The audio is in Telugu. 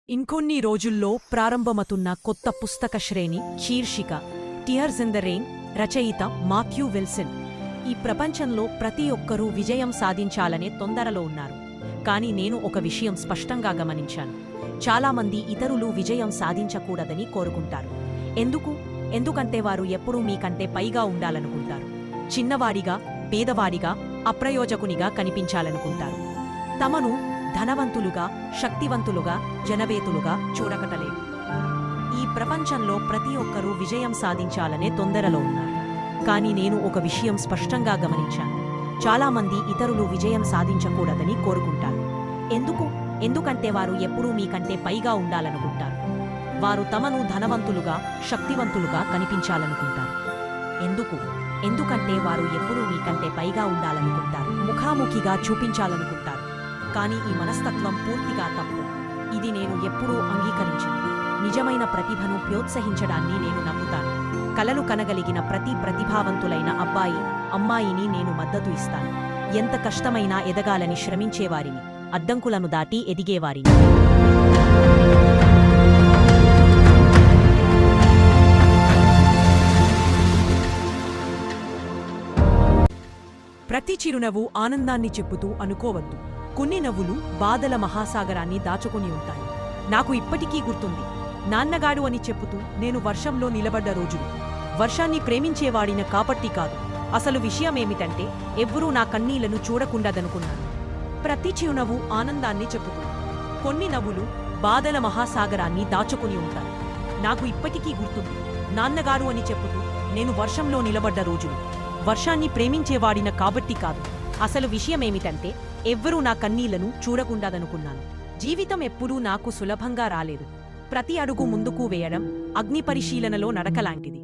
ఇంకొన్ని రోజుల్లో ప్రారంభమవుతున్న కొత్త పుస్తక శ్రేణి శీర్షిక టియర్స్ ఇన్ ద రెయిన్, రచయిత మాథ్యూ విల్సన్. ఈ ప్రపంచంలో ప్రతి ఒక్కరూ విజయం సాధించాలనే తొందరలో ఉన్నారు. కాని నేను ఒక విషయం స్పష్టంగా గమనించాను. చాలామంది ఇతరులు విజయం సాధించకూడదని కోరుకుంటారు. ఎందుకంటే వారు ఎప్పుడూ మీకంటే పైగా ఉండాలనుకుంటారు. చిన్నవాడిగా, పేదవాడిగా, అప్రయోజకునిగా కనిపించాలనుకుంటారు. తమను ధనవంతులుగా, శక్తివంతులుగా, జనవేతులుగా చూడకటలేదు. ఈ ప్రపంచంలో ప్రతి ఒక్కరూ విజయం సాధించాలనే తొందరలో ఉన్నారు. కాని నేను ఒక విషయం స్పష్టంగా గమనించాను. చాలామంది ఇతరులు విజయం సాధించకూడదని కోరుకుంటారు. ఎందుకంటే వారు ఎప్పుడూ మీకంటే పైగా ఉండాలనుకుంటారు. వారు తమను ధనవంతులుగా, శక్తివంతులుగా కనిపించాలనుకుంటారు. ఎందుకంటే వారు ఎప్పుడూ మీకంటే పైగా ఉండాలనుకుంటారు, ముఖాముఖిగా చూపించాలనుకుంటారు. కానీ ఈ మనస్తత్వం పూర్తిగా తప్పు. ఇది నేను ఎప్పుడూ అంగీకరించను. నిజమైన ప్రతిభను ప్రోత్సహించడాన్ని నేను నమ్ముతాను. కలలు కనగలిగిన ప్రతి ప్రతిభావంతులైన అబ్బాయి, అమ్మాయిని నేను మద్దతు ఇస్తాను. ఎంత కష్టమైనా ఎదగాలని శ్రమించేవారిని, అడ్డంకులను దాటి ఎదిగేవారిని. ప్రతి చిరునవ్వు ఆనందాన్ని చెప్పుతూ అనుకోవద్దు. కొన్ని నవ్వులు బాధల మహాసాగరాన్ని దాచుకుని ఉంటాయి. నాకు ఇప్పటికీ గుర్తుంది, నాన్నగాడు అని చెప్పుతూ నేను వర్షంలో నిలబడ్డ రోజులు. వర్షాన్ని ప్రేమించేవాడిన కాబట్టి కాదు, అసలు విషయమేమిటంటే ఎవ్వరూ నా కన్నీళ్లను చూడకుండాదనుకున్నాను. ప్రతి చిరునవ్వు ఆనందాన్ని చెప్పుతుంది. కొన్ని నవ్వులు బాధల మహాసాగరాన్ని దాచుకుని ఉంటాయి. నాకు ఇప్పటికీ గుర్తుంది, నాన్నగారు అని చెప్పుతూ నేను వర్షంలో నిలబడ్డ రోజులు. వర్షాన్ని ప్రేమించేవాడిన కాబట్టి కాదు, అసలు విషయమేమిటంటే ఎవ్వరూ నా కన్నీళ్లను చూడకుండాదనుకున్నాను. జీవితం ఎప్పుడూ నాకు సులభంగా రాలేదు. ప్రతి అడుగు ముందుకు వేయడం అగ్ని పరిశీలనలో నడకలాంటిది.